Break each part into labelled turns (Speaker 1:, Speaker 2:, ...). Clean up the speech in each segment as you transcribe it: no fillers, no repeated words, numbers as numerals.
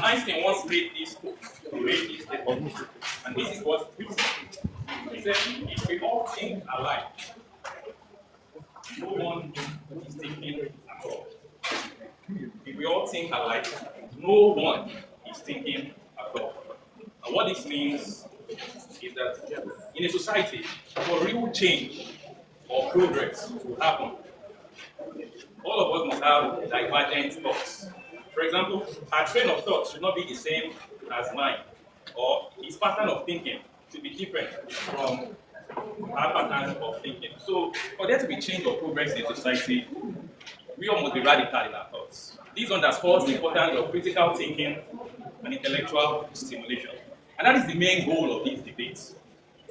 Speaker 1: Einstein once made this quote, he made this statement, and this is what he said. He said, if we all think alike, no one is thinking at all. If we all think alike, no one is thinking at all. And what this means is that in a society, for real change or progress to happen, all of us must have divergent thoughts. For example, our train of thought should not be the same as mine, or his pattern of thinking should be different from our pattern of thinking. So, for there to be change or progress in society, we all must be radical in our thoughts. This underscores the importance of critical thinking and intellectual stimulation. And that is the main goal of these debates,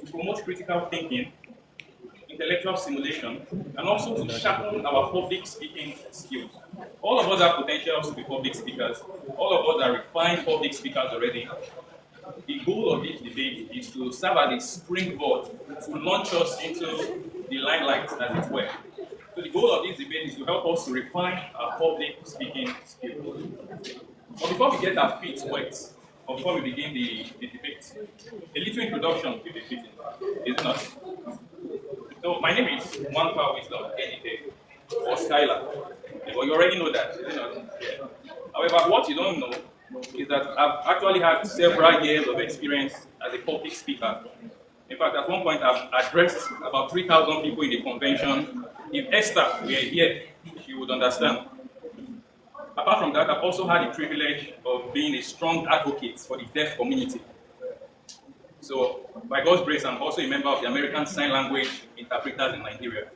Speaker 1: to promote critical thinking, intellectual stimulation, and also to sharpen our public speaking skills. All of us have potentials to be public speakers. All of us are refined public speakers already. The goal of this debate is to serve as a springboard to launch us into the limelight, as it were. So the goal of this debate is to help us to refine our public speaking skills. But before we get our feet wet, or before we begin the debate, a little introduction to the debate, is it not? So my name is Mwangpa Wisdom, NDK, or Skylar. Well, you already know that. Yeah. However, what you don't know is that I've actually had several years of experience as a public speaker. In fact, at one point I've addressed about 3,000 people in the convention. If Esther were here, she would understand. Apart from that, I've also had the privilege of being a strong advocate for the deaf community. So, by God's grace, I'm also a member of the American Sign Language Interpreters in Nigeria.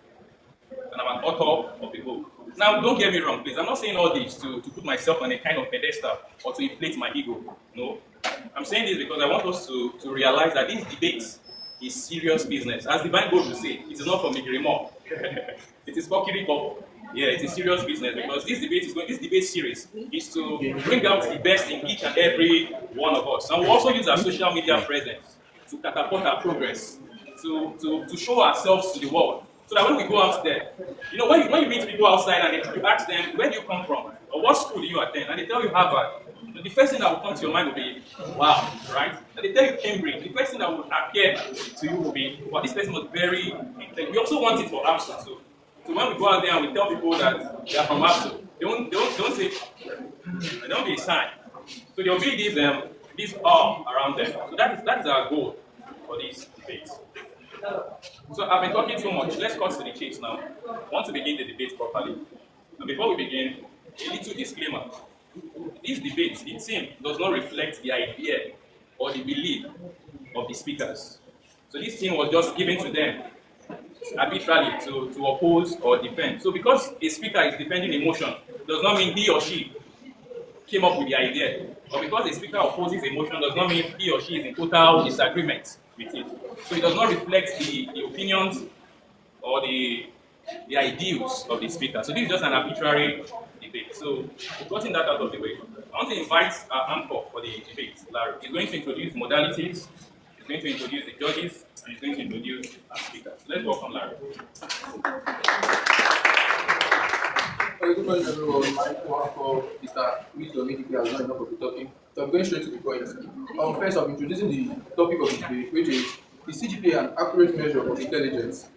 Speaker 1: And I'm an author of the book. Now, don't get me wrong, please. I'm not saying all this to put myself on a kind of pedestal or to inflate my ego. No. I'm saying this because I want us to realize that this debate is serious business. As the Bible will say, it is not for Migrimor. It is for Kiriko. Yeah, it's a serious business because this debate series is to bring out the best in each and every one of us. And we'll also use our social media presence to catapult our progress, to show ourselves to the world. So that when we go out there, you know, when you meet people outside and you ask them, where do you come from? Or what school do you attend? And they tell you Harvard. The first thing that will come to your mind will be, wow, right? And they tell you Cambridge. The first thing that will appear to you will be, well, this person was very intelligent. We also want it for APSO too. So when we go out there and we tell people that they are from APSO, don't say, don't be a sign. So there will be this awe around them. So that is our goal for this debate. So I've been talking too much. Let's cut to the chase now. I want to begin the debate properly. And before we begin, a little disclaimer. This debate, it seems, does not reflect the idea or the belief of the speakers. So this thing was just given to them arbitrarily to oppose or defend. So because a speaker is defending a motion, does not mean he or she came up with the idea. Or because a speaker opposes a motion, does not mean he or she is in total disagreement with it. So it does not reflect the opinions or the ideals of the speaker. So this is just an arbitrary debate. So putting that out of the way, I want to invite our anchor for the debate, Larry. He's going to introduce modalities, he's going to introduce the judges, and he's going to introduce our speakers. So let's welcome Larry.
Speaker 2: Good morning, everyone. My name is Mr. Wisdom Medical has not enough of the talking. So I'm going straight to the point. First, I'm introducing the topic of the debate, which is CGPA an accurate measure of intelligence?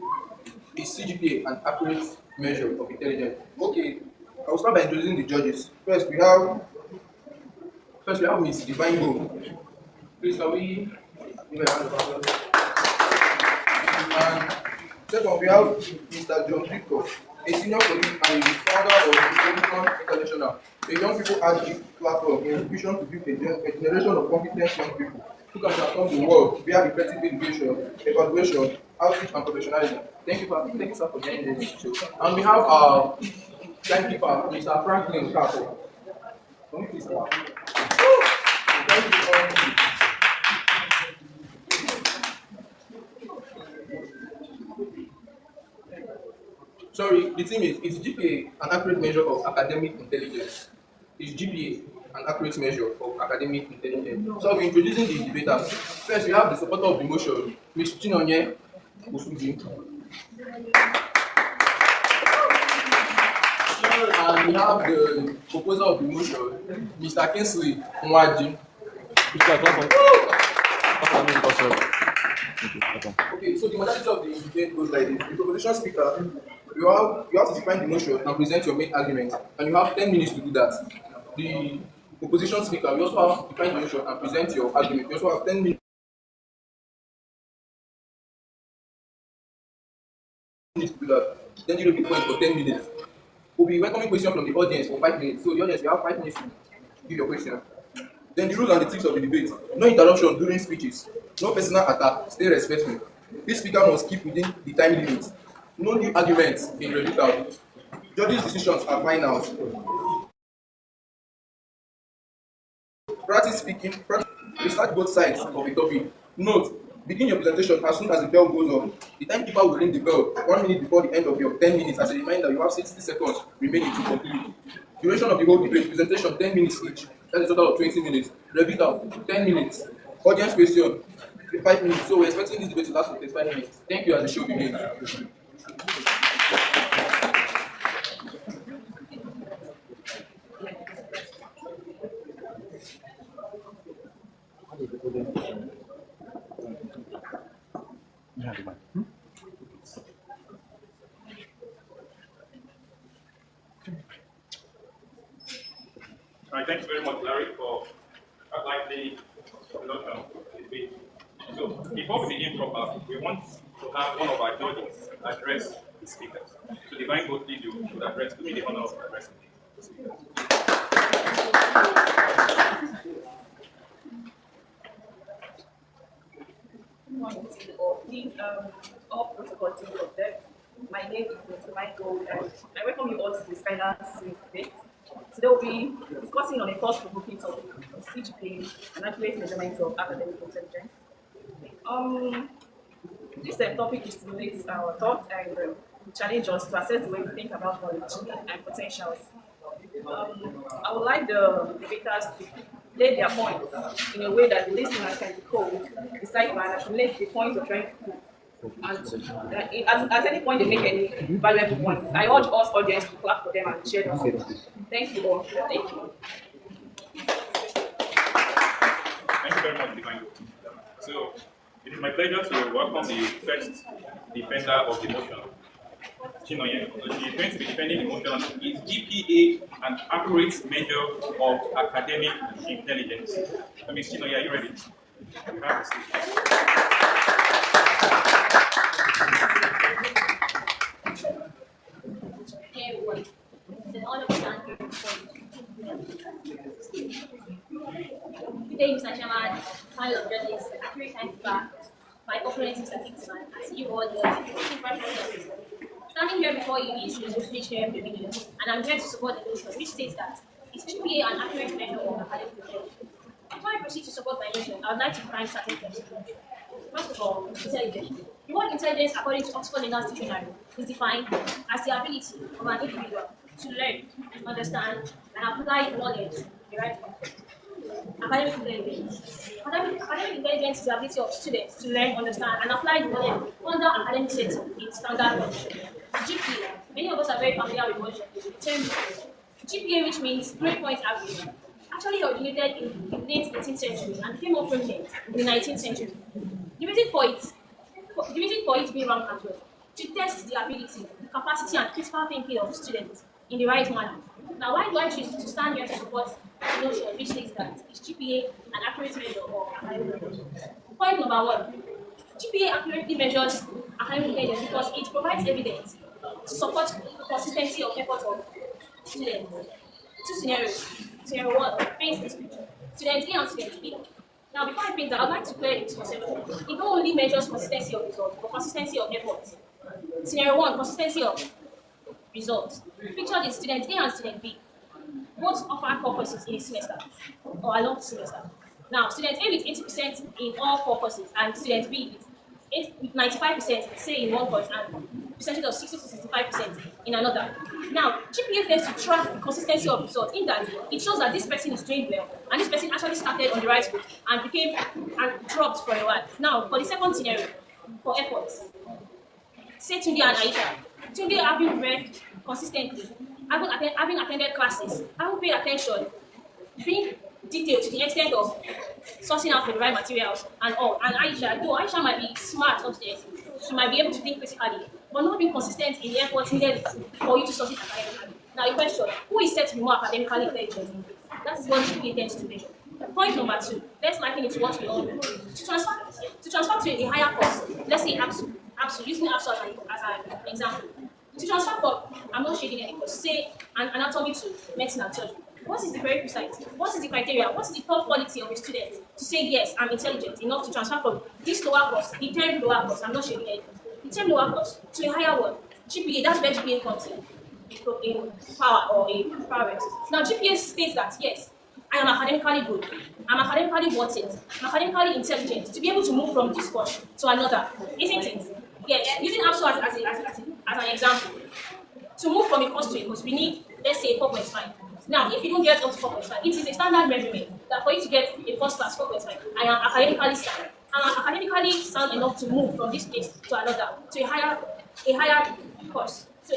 Speaker 2: Is CGPA an accurate measure of intelligence? Okay, I will start by introducing the judges. First, we have Ms. Divine Go. Please, can we give a round of applause? And second, we have Mr. John Victor, a senior colleague and a founder of the Kingman International, a young people advocate platform in vision to build a generation of competent young people who can transform the world via effective education, evaluation, outreach, and professionalism. Thank you, sir, for joining this show. And we have our timekeeper, Mr. Franklin Kapo. Can we please start? Thank you. Sorry, the thing is GPA an accurate measure of academic intelligence? Is GPA an accurate measure of academic intelligence? So I'll be introducing the debaters. First, we have the supporter of the motion, Ms. CHINOYE. And we have the proposer of the motion, Mr. Kingsley Nwaji. Okay, so the modality of the debate goes like this. The proposition speaker, you have to define the motion and present your main argument, and you have 10 minutes to do that. The opposition speaker, you also have to define the motion and present your argument. You also have 10 minutes to do that. Then you will be point for 10 minutes. We'll be welcoming questions from the audience for 5 minutes. So the audience, you have 5 minutes to give your question. Then the rules and the tips of the debate. No interruption during speeches. No personal attack. Stay respectful. Each speaker must keep within the time limit. No new arguments in rebuttal. Judges' decisions are final. Practice speaking. Research both sides of a topic. Note, begin your presentation as soon as the bell goes on. The timekeeper will ring the bell 1 minute before the end of your 10 minutes. As a reminder, you have 60 seconds remaining to complete. Duration of the whole debate, presentation 10 minutes each. That's a total of 20 minutes. Rebuttal 10 minutes. Audience question 5 minutes. So we're expecting this debate to last for 35 minutes. Thank you as the show begins.
Speaker 1: All right, thank you very much, Larry, for that lively introduction to the debate. So, before we begin proper, we want to have one of our judges address the speakers. So, Divine God lead you should address, do me the honor of addressing the speakers.
Speaker 3: Please, all protocol team of them. My name is Mr. Michael, and I welcome you all to this final series debate. Today we'll be discussing on a thought-provoking topic of CHINOYE and accurate measurements of academic intelligence. This topic is to stimulate our thoughts and challenge us to assess the way we think about knowledge and potentials. I would like the debaters to lay their points in a way that the listeners can decode, decipher, and assimilate the points of trying to prove. And at any point they make any valuable points, I urge us audience to clap for them and share them. Thank you all. Thank you.
Speaker 1: Thank you very much, Divine God. So, it is my pleasure to welcome the first defender of the motion, CHINOYE. She is going to be defending the motion. Is GPA an accurate measure of academic intelligence? Ms. CHINOYE, are you ready? You have the stage.
Speaker 4: Hey everyone, it's an honor to stand here before you. Today, Mr. Chairman, panel of judges, accurate timekeeper, my opponent, Mr. KINGSMAN, and you all the standing here before you is Mr. Chairman, and I'm here to support the motion, which states that is GPA an accurate measure of academic intelligence. Before I proceed to support my motion, I would like to define certain terms. First of all, intelligence. The word intelligence, according to Oxford English Dictionary, is defined as the ability of an individual to learn, understand, and apply knowledge in the right context. Academic intelligence. Academic intelligence is the ability of students to learn, understand, and apply the knowledge under academic setting in standard conditions. GPA. Many of us are very familiar with the term GPA, which means grade point average. Actually originated in the late 18th century and became more prominent in the 19th century. The reason for it being ranked as well, to test the ability, the capacity, and critical thinking of students in the right manner. Now, why do I choose to stand here to support the notion which says that is GPA an accurate measure of academic intelligence? Point number one, GPA accurately measures academic intelligence because it provides evidence to support the consistency of effort of students. Two scenarios. Scenario one, paint this picture. Student A and student B. Now, before I paint that, I'd like to clear this conception. It not only measures consistency of results, but consistency of effort. Scenario one, consistency of results. Picture the student A and student B. Both offer 4 courses in a semester, or along the semester. Now, student A with 80% in all 4 courses, and student B with 95%, say in one course, and percentage of 60 to 65% in another. Now, GPA tends to track the consistency of results in that it shows that this person is doing well, and this person actually started on the right foot and dropped for a while. Now, for the second scenario, for efforts, say Tunde and Aisha. Tunde have been read consistently, having attended classes, having paid attention, being detailed to the extent of sourcing out for the right materials and all. And Aisha, though Aisha might be smart upstairs, she might be able to think critically, but not being consistent in the effort needed for you to succeed academically. Now, the question: who is said to be more academically intelligent in this? That is what GPA tends to measure. Point number two, let's liken it to what we all know. To transfer to a higher course, let's say ABSU, using ABSU as an example. To transfer from, I'm not shading any course, say an anatomy to medicine and surgery. What is the prerequisite? What is the criteria? What is the top quality of a student to say, yes, I'm intelligent enough to transfer from this lower course, the 10 lower course, I'm not shading anything, the 10 lower course to a higher one? GPA, that's where GPA comes in power or a prowess. Now, GPA states that, yes, I am academically good, I'm academically worth it, I'm academically intelligent to be able to move from this course to another, isn't it? Yes, using ABSU as an example, to move from a course to a course, we need, let's say, 4.5. Now, if you don't get up to 4.5, it is a standard measurement that for you to get a first class 4.5, I am academically sound. I'm academically sound enough to move from this place to another, to a higher course. So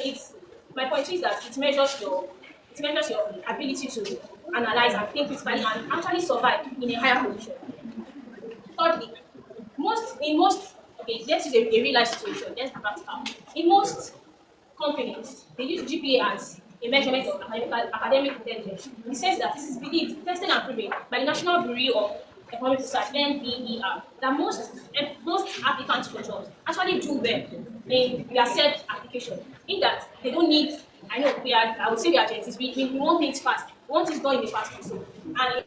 Speaker 4: my point is that it measures your ability to analyze and think critically and actually survive in a higher position. Thirdly, okay, this is a real life situation, let's be practical. In most companies, they use GPA as a measurement of academic intelligence. It says that this is believed, tested and proven by the National Bureau of Economic Research, NBER, that most applicants for jobs actually do well in their said application. In that they don't need, I would say we are Gen we want things fast, we want things done in a fast pace. And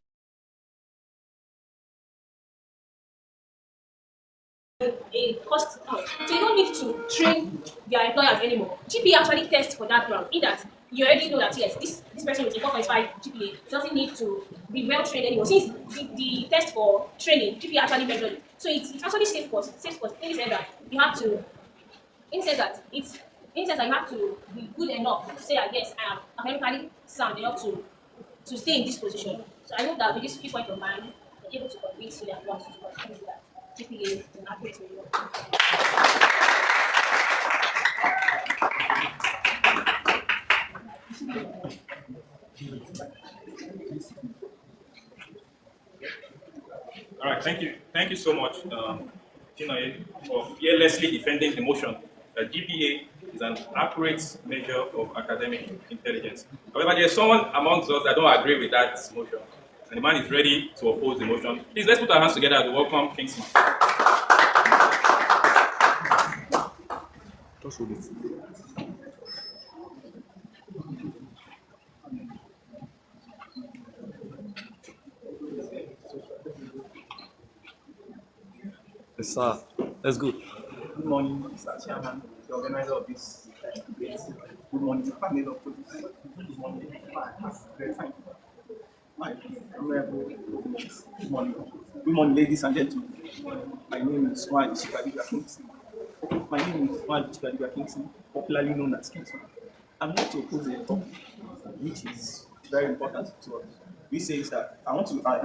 Speaker 4: a cost out. So you don't need to train their employers anymore. GPA actually tests for that ground. In that you already know that yes, this person with a 4.5 GPA doesn't need to be well trained anymore. Since the test for training, GPA actually measured it. So it's actually safe course. Safe course in the sense that you have to you have to be good enough to say that yes, I am academically sound enough to stay in this position. So I hope that with this few points of mine, you're able to convince you that you want to continue that. GPA is an accurate measure.
Speaker 1: All right, thank you. Thank you so much, CHINOYE, for fearlessly defending the motion that GPA is an accurate measure of academic intelligence. However, there's someone amongst us that don't agree with that motion, and the man is ready to oppose the motion. Please, let's put our hands together to welcome KINGSMAN.
Speaker 5: Just hold it. Yes, sir. Let's go.
Speaker 6: Good morning, Mr. Chairman, the organizer of this debate. Good morning, the panel of police. Good morning, very fine. Good morning. Good morning, ladies and gentlemen. My name is Juan Kingston. Popularly known as KINGSMAN. I'm here to oppose a topic which is very important to us. Which says that I'm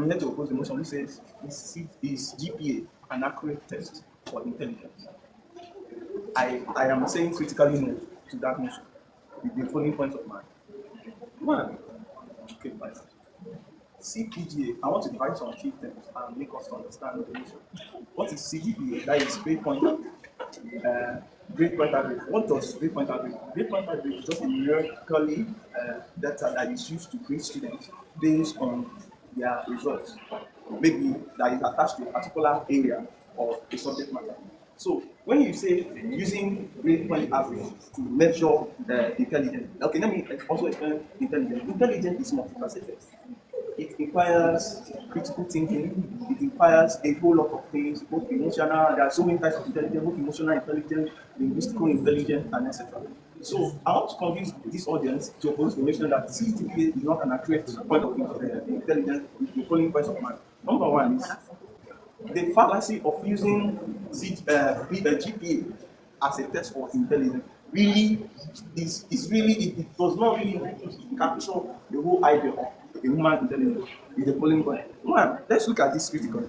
Speaker 6: here to oppose the motion which says is GPA an accurate test for intelligence. I am saying critically no to that motion with the following points of mind. One, okay, fine. CPGA, I want to divide some key terms and make us understand the motion. What is CGPA? That is grade point average. What does grade point average? Grade point average is just a numerically data that is used to grade students based on their results. Maybe that is attached to a particular area of a subject matter. So when you say using grade point average to measure intelligence, okay, let me also explain intelligence. Intelligence is multifaceted. It requires critical thinking, it requires a whole lot of things, both emotional, there are so many types of intelligence, both emotional intelligence, linguistical intelligence, and etc. So I want to convince this audience to oppose the notion that CGPA is not an accurate point of intelligence with the following points of mind. Number one is the fallacy of using GPA as a test for intelligence really it does not really capture the whole idea of a human intelligence with the following point. One, let's look at this critically.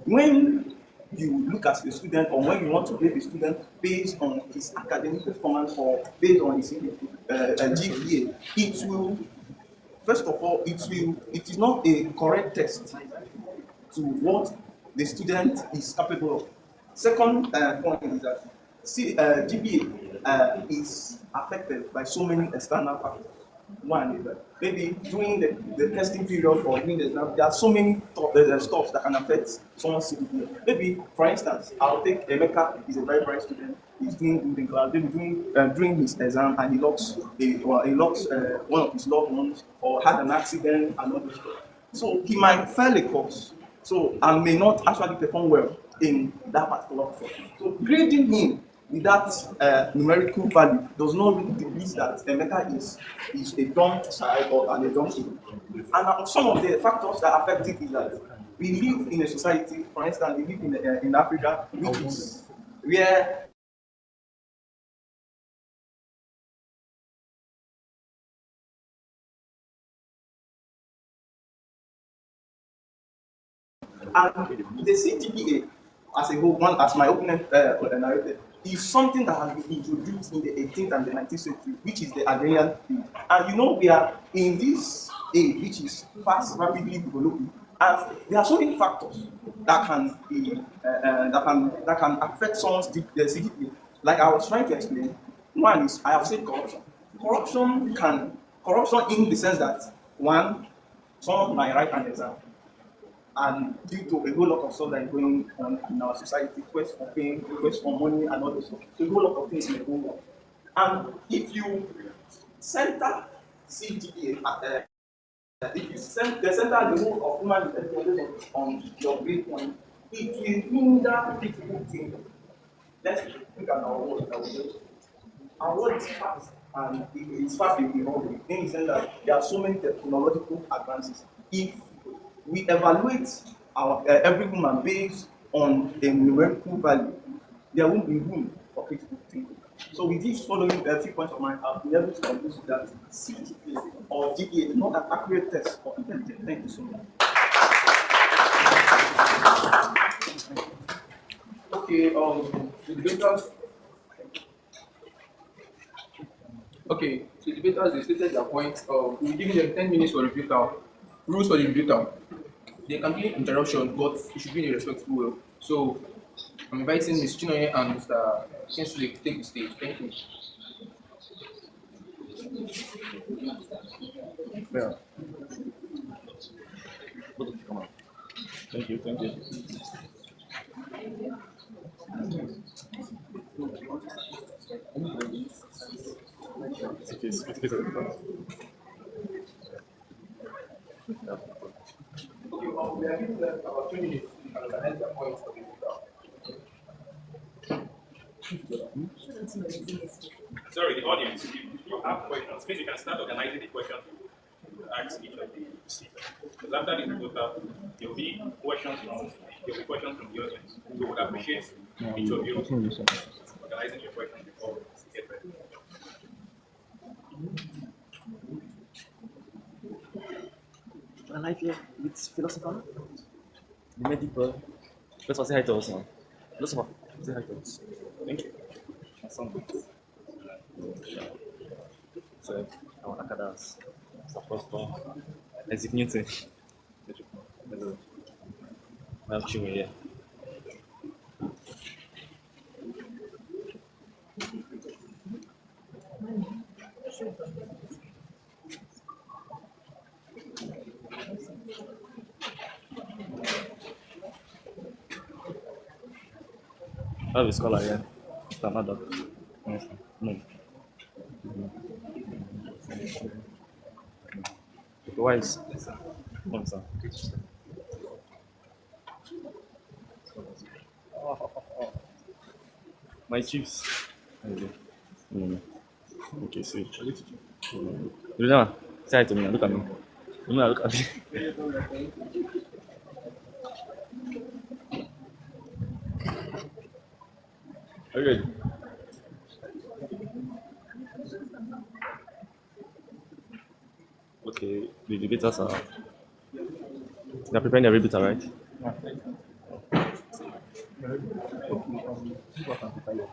Speaker 6: When you look at the student, or when you want to grade the student based on his academic performance or based on his GPA, it will, first of all, it is not a correct test to what the student is capable of. Second point is that GPA is affected by so many external factors. One is that maybe during the testing period or during the exam, there are so many stuff that can affect someone's GPA. Maybe, for instance, I'll take Emeka, he's a very bright student, he's doing good in class, maybe during his exam, and he locks one of his loved ones, or had an accident and all this stuff. So he might fail a course, so and may not actually perform well in that particular course. So grading him with that numerical value does not really depict that Emeka is a dumb child or a dumb student. And some of the factors that affect it is that we live in a society, for instance, we live in Africa, which is where and the CGPA as a whole, one as my opening narrated, is something that has been introduced in the 18th and the 19th century, which is the agrarian age. And you know, we are in this age which is fast, rapidly developing, and there are so many factors that can be that can affect someone's CGPA. Like I was trying to explain, one is I have said corruption. Corruption in the sense that one, someone might write an exam, and due to a whole lot of stuff that is going on in our society, quest for fame, quest for money, and all this stuff, so a whole lot of things may go on. And if you center CGPA if you center the whole of human intelligence on your grade point, it will hinder critical thinking. Let's look at our world that we just. Our world is fast, and it is fast evolving in the sense that there are so many technological advances. If we evaluate our every human based on a numerical value, there won't be room for critical thinking. So with these following few points of mine, I've been able to conclude that CGPA or GPA is not an accurate test for intelligence. Thank you so much.
Speaker 2: Okay, the debaters. Okay, so the debaters they stated their point. We're giving them 10 minutes for rebuttal. Rules for the rebuttal. There can be interruption, but it should be in a respectful way. So I'm inviting Ms. CHINOYE and Mr. Kinsley to take the stage. Thank you.
Speaker 5: Yeah. Come on. Thank you. It's
Speaker 2: Okay, we are giving them about 2 minutes to organize their points for the rebuttal.
Speaker 1: Sorry, the audience, if you have questions, please you can start organizing the questions you ask each of the speakers. Because after the rebuttal, there will be questions from the audience. We would appreciate each of you organizing your questions before we get ready.
Speaker 5: I like here with philosopher, the medical. Let's say hi to us now. Philosopher, say hi to us. Thank you. Awesome. So, our acadas, supposed to execute it. We have CHINOYE here. I have a scholar here. Mr. Maddox. No. Why is no, sir. My chiefs. No. Okay, sweet. Luna, say hi to me. Look at me. Luna, look at me. Are you ready? Okay, the debaters they're preparing their rebuttal, right?
Speaker 6: People can prepare your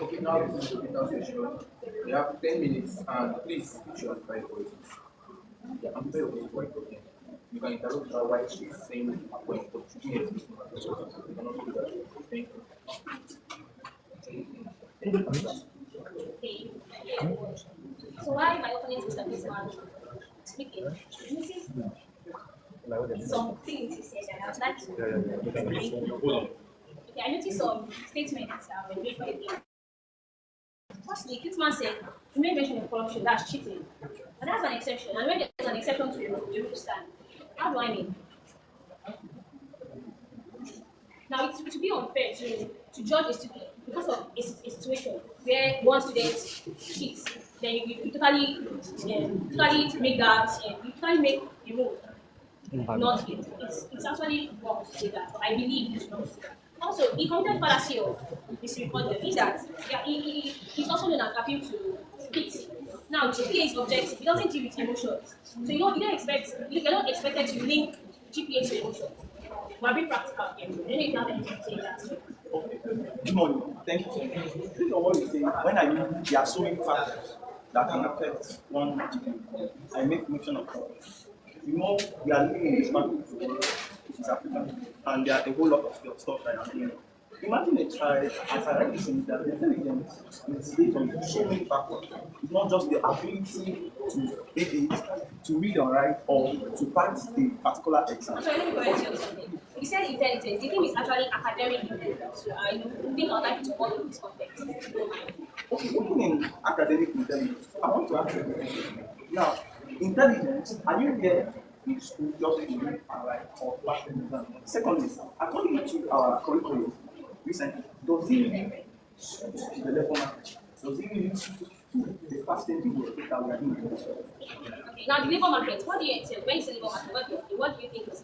Speaker 2: Okay, now this is the data session. We have 10 minutes, and please put your five voices. Yeah, I'm very very important. You can interrupt her while she's saying her point, but she is you cannot do that. Thank you.
Speaker 4: Okay. So why my opponent Mr. KINGSMAN speaking? This is some things he said and I would like to explain. Okay, I noticed some statements that were made by him. Firstly, KINGSMAN said he made mention of corruption, that's cheating. But that's an exception. And when there's an exception to the rule stand, how do I mean? Now, it would be unfair to judge a student because of a situation where one student cheats, then you totally make that, you totally make the rule not it. It's actually wrong to say that, but I believe it's wrong to say that. Also, he committed fallacy of misreporting is that he's also known as appeal to split. Now, GPA is objective, it doesn't deal with emotions. So you're not expected to link GPA to emotions. We're being practical here. I don't know if you have anything to say that.
Speaker 6: Good morning. Thank you so much. You know what you say? When I mean there are so many factors that can affect one GPA, I make mention of that. You know, we are living in this country, which is Africa, and there are a whole lot of stuff that are doing. Imagine a child, as I like to say, that the intelligence is based on so many factors. It's not just the ability to maybe to read and write or to pass a particular exam.
Speaker 4: So let me correct you on something. You said intelligence. The thing is actually academic intelligence. So I think I'd like to follow in this context.
Speaker 6: Okay, even in academic intelligence, I want to ask you a question. Now, intelligence, are you there in school just to read and write or pass an exam? Secondly, according to our curriculum recently, does it really suit the level market? Does it really suit the fasting work that we are doing?
Speaker 4: Okay, now the labor market, what do you entail? When you say labor market, what do you think is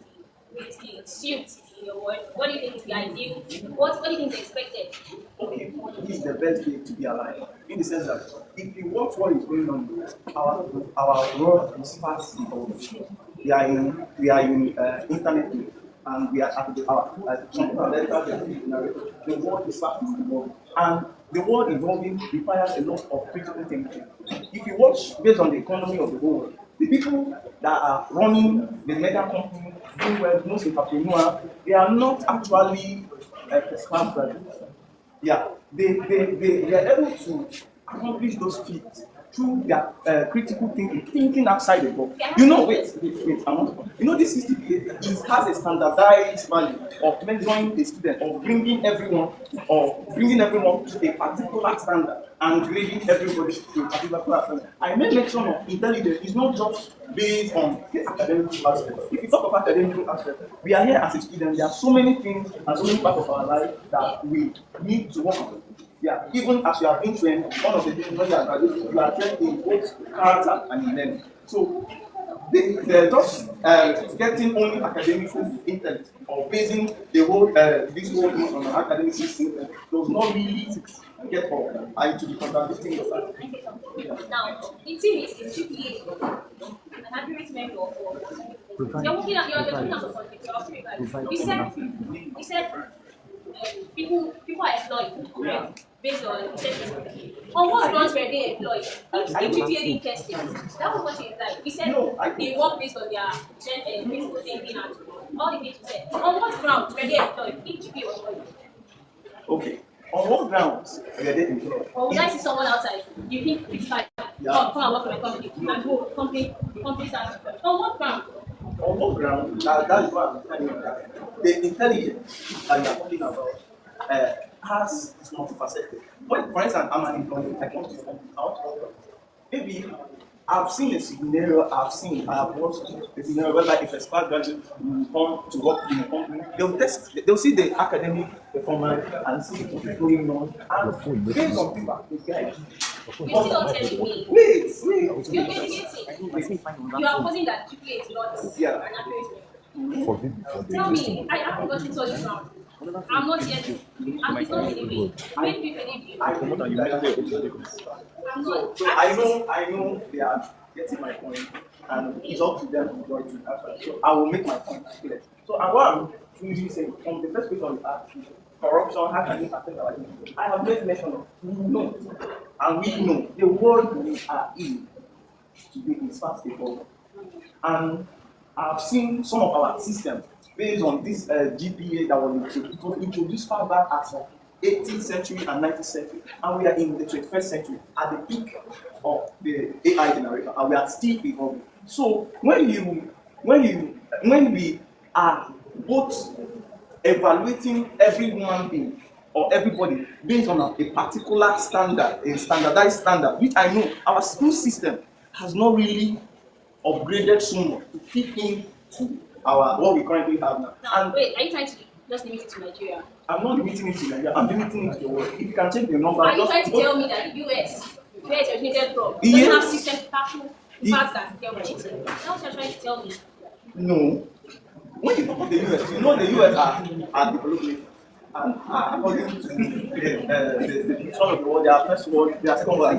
Speaker 4: the suit in your word? What do you think is the ideal? What do you think is expected?
Speaker 6: Okay, this is the best day to be alive. In the sense that if you watch what is going on, our world is fast evolving. We are in internet age, and we are at the world is fast evolving, and the world evolving requires a lot of critical thinking. If you watch based on the economy of the world, the people that are running the mega company, doing well, most entrepreneurs, they are not actually first class graduates. Yeah, they are able to accomplish those feats through their critical thinking outside the box. You know, wait, I want to. You know, this 60 has a standardized value of measuring the student, of bringing everyone to a particular standard and grading everybody to a particular standard. I made mention of intelligence is not just based on the academic aspect. If you talk about academic aspect, we are here as a student. There are so many things and so many parts of our life that we need to work on. Yeah, even as you are being trained, one of the things when you are graduating, you are trained in both character and in learning. So they're just getting only academic intellect or basing the whole this whole thing on an academic system does not really get up and to be contradicting yourself.
Speaker 4: Now, the thing is GPA, an accurate measure of you're talking about something. You said people are employed, right? Based on what grounds were they employed? If GPA didn't test it, that was what you implied. You said they work based on their critical thinking and all the things you said. On what grounds were they employed if GPA was employed?
Speaker 6: Okay. On what grounds were they employed?
Speaker 4: Or would I see someone outside? You think it's fine? Come and work for my company and go company starts. On what ground?
Speaker 6: On what ground? That is what I'm telling you. The intelligence that you are talking about has is multifaceted. When, for instance, I'm an employee, I want to maybe I've seen a scenario, I have watched a scenario where like if a smart graduate will come to work in a company, they'll see the academic performance and see what's going on. And based on feedback, this guy.
Speaker 4: You still don't tell me.
Speaker 6: Wait.
Speaker 4: You're getting You are posing that GPA is not
Speaker 6: Yeah.
Speaker 4: an accurate measure. Tell me, I haven't gotten to this round. I'm not yet. It's not believing. Make me believe you.
Speaker 6: I know that
Speaker 4: I'm not.
Speaker 6: so I know they are getting my point, and it's up to them to join me. So I will make my point clear. So and what I'm really saying from the first question you asked, corruption, how can it affect our education? I have made mention of no, and we know the world we are in today is fast evolving, and I've seen some of our systems based on this GPA that was introduced far back as 18th century and 19th century, and we are in the 21st century at the peak of the AI generation, and we are still evolving. So when we are both evaluating every human being or everybody based on a particular standard, a standardized standard, which I know our school system has not really upgraded so much to fit in to our what we currently have now.
Speaker 4: Now, wait, are you trying to just limit it to Nigeria?
Speaker 6: I'm not limiting it to Nigeria, I'm limiting it to the world. If you can check the number.
Speaker 4: Are you trying to tell me that the US, where it originated from, doesn't
Speaker 6: Yes.
Speaker 4: have system to tackle the fact that they're cheating? That's what you're trying to tell me.
Speaker 6: No. When you talk about the US, you know the US are developing. And according to the picture of the world, they are first world, they are second world,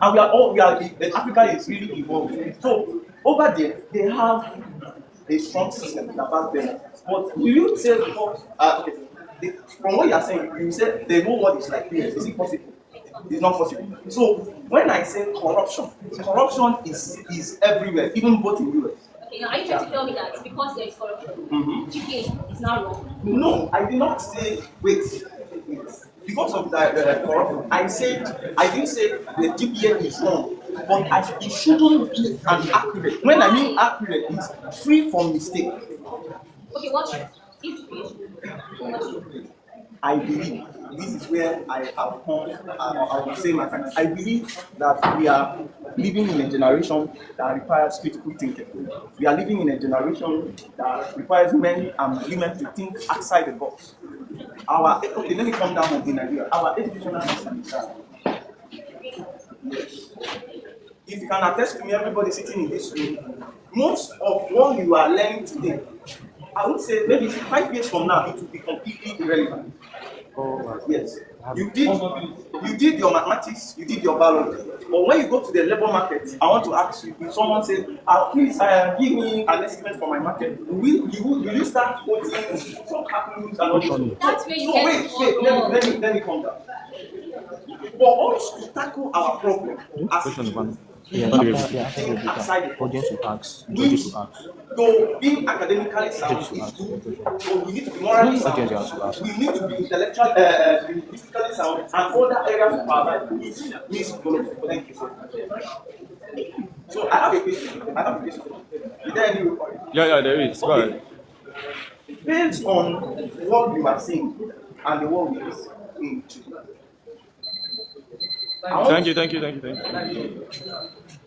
Speaker 6: and Africa is really evolving. So over there, they have a strong system about them. But will you say, okay, from what you are saying, you said they know what it's like here. Is it possible? It's not possible. So when I say corruption is everywhere, even both in US.
Speaker 4: Okay, now are you trying to tell me that because there is corruption, GPA is now wrong?
Speaker 6: No, I did not say wait. Because of that corruption, I didn't say the GPA is wrong, but it shouldn't be an accurate. When I mean accurate, it's free from mistake.
Speaker 4: Okay, what if GPA is wrong?
Speaker 6: I believe this is where I have come. I will say my fact. I believe that we are living in a generation that requires critical thinking. We are living in a generation that requires men and women to think outside the box. Okay, let me come down in Nigeria. Our educational system is bad. If you can attest to me, everybody sitting in this room, most of what you are learning today, I would say maybe 5 years from now, it will be completely irrelevant. Yes. You did your mathematics, you did your biology. But when you go to the labor market, I want to ask you, if someone says, please give me an estimate for my market, will you start quoting some calculus and all this?
Speaker 4: That's where you
Speaker 6: So
Speaker 4: get
Speaker 6: let me come down. For us to tackle our problem as outside the
Speaker 5: Audience will ask,
Speaker 6: which,
Speaker 5: judges will ask.
Speaker 6: though being academically sound is good, but we need to be morally sound, we need to be intellectually, physically sound, and other areas of our life needs to follow. Thank you so much. So I have a question. Is there any recording?
Speaker 5: Yeah, there is. Go ahead.
Speaker 6: Based on what you are saying and the world is in today.
Speaker 5: Thank you.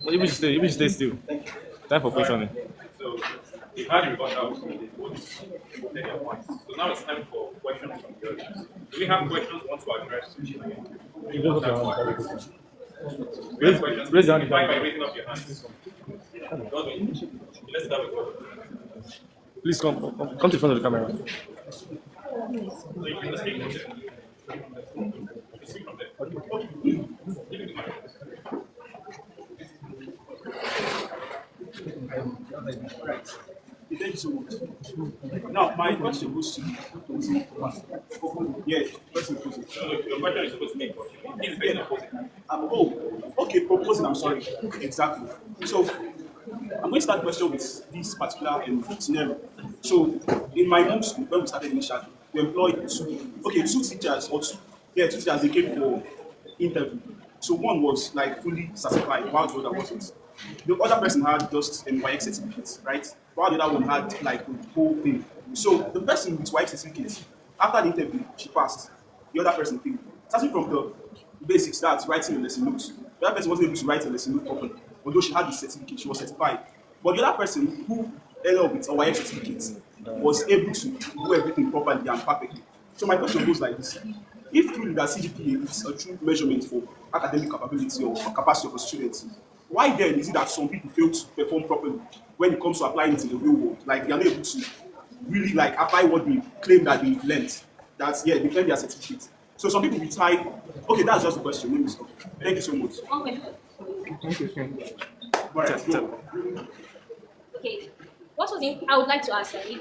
Speaker 5: You should stay still. Time for questioning.
Speaker 1: So we've had a rebuttal from the both their points. So now it's time for questions from the audience. Do we have questions we want to address to CHINOYE?
Speaker 5: Raise your hand.
Speaker 1: By raising up your hands. Godwin, let's start with Godwin.
Speaker 5: Please come to the front of the camera.
Speaker 1: So you can speak from there. Speak from there. Give me the mic.
Speaker 7: Thank you so much. Now, my question goes to yeah, question proposing.
Speaker 1: So your question is supposed to make what? He's based on opposing.
Speaker 7: Okay, proposing, I'm sorry. Exactly. So, I'm going to start the question with this particular scenario. So, in my own school, when we started initially, we employed two teachers, two teachers, they came for interview. So, one was like fully certified, while the other wasn't. The other person had just a YX certificate, right? While the other one had like the whole thing. So the person with YX certificate, after the interview, she passed. The other person failed. Starting from the basics, that's writing a lesson notes. The other person wasn't able to write a lesson note properly. although she had the certificate, she was certified. But the other person who ended up with a YX certificate was able to do everything properly and perfectly. So my question goes like this. If truly that CGPA is a true measurement for academic capability or capacity of a student, why then is it that some people fail to perform properly when it comes to applying it in the real world? Like they are not able to really like apply what they claim that they learned. That's defend their certificate. So some people retire. Okay, that's just the question. Let me stop. Thank you so much.
Speaker 4: One question.
Speaker 2: Thank you, thank you.
Speaker 7: Right, go.
Speaker 4: Okay. What was the, I would like to ask you,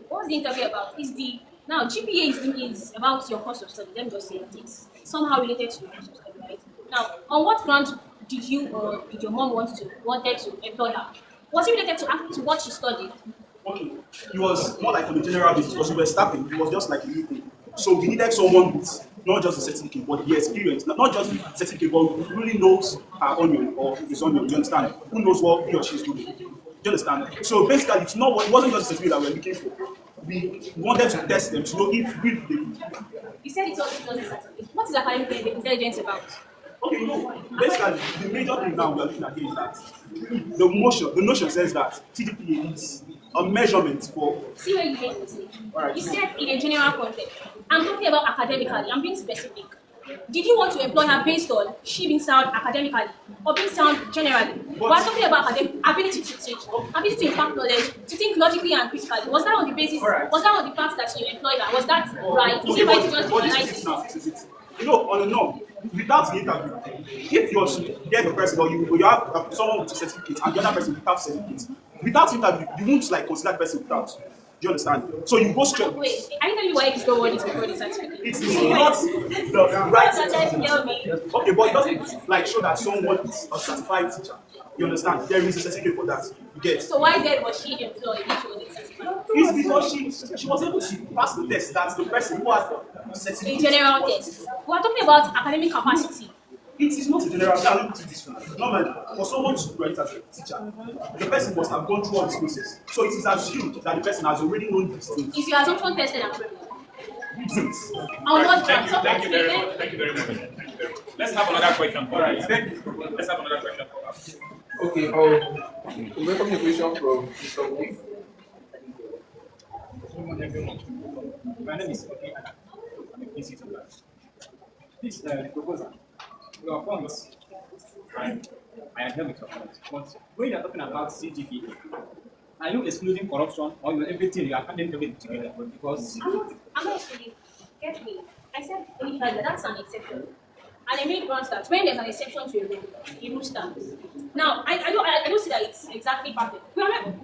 Speaker 4: what was the interview about? Is the now GPA is about your course of study. Let me just say that it's somehow related to your course of study, right? Now, on what grounds did you or did your mom wanted to employ her? Was it related to what she studied?
Speaker 7: Okay. It was more like on the general basis because we were starting. It was just like a new thing. So we needed someone with not just the certificate, but the experience. Not just the certificate, but who really knows her onion or his onion. You understand? Who knows what he or she is doing? Do you understand? So basically, it wasn't just the certificate that we were looking for. We wanted to test them to know if really they could.
Speaker 4: You said it's also just a certificate. What is academic intelligence about?
Speaker 7: Okay, no. Basically, the major thing now we are looking at here is that the notion says that TDPA is a measurement for.
Speaker 4: See where you get mistake.
Speaker 7: Alright,
Speaker 4: You
Speaker 7: so-
Speaker 4: said in a general context. I'm talking about academically. I'm being specific. Did you want to employ her based on she being sound academically or being sound generally? We're talking about academic ability to teach, ability to impact knowledge, to think logically and critically. Was that on the basis?
Speaker 7: Alright.
Speaker 4: Was that on the fact that you employed her? Was that right? Is it right to just
Speaker 7: But this
Speaker 4: generalize
Speaker 7: is it
Speaker 4: it?
Speaker 7: now. This is it. You know, on a norm, without the interview, if you get the person or you have someone with a certificate and the other person without certificate, without interview, you won't like consider the person without. Do you understand? So you go straight.
Speaker 4: Wait, are you telling me why it's not worthy before the certificate?
Speaker 7: It is not the right
Speaker 4: What you're trying to tell me?
Speaker 7: Okay, but it doesn't like show that someone is a certified teacher. You understand? There is a certificate for that. You get?
Speaker 4: So why then was she employed if she wasn't certified?
Speaker 7: It's because she was able to pass the test. That's the person who has the certificate.
Speaker 4: A general test. We're talking about academic capacity.
Speaker 7: It is not a general. I'll leave it to this one. Normally, for someone to graduate as a teacher, the person must have gone through all this process. So it is assumed that the person has already known these things.
Speaker 4: Is your assumption tested and proven?
Speaker 7: Things.
Speaker 4: On what
Speaker 1: Thank
Speaker 4: grounds?
Speaker 1: you, thank you very much. Thank you very much. Thank you very much. Let's have another question for us. Let's have another question for us.
Speaker 2: Okay, we welcome the question from Mr. Lee.
Speaker 8: My name is Oki Anna. I'm a PCT class. This is the proposal. Your points, right? I agree with your points. But when you are talking about CGPA, are you excluding corruption or you everything you are adding everything together? Because
Speaker 4: I'm not actually, get me. I said only that that's an exception. And I made grounds that when there's an exception to a rule stands. Now, I don't see that it's exactly perfect.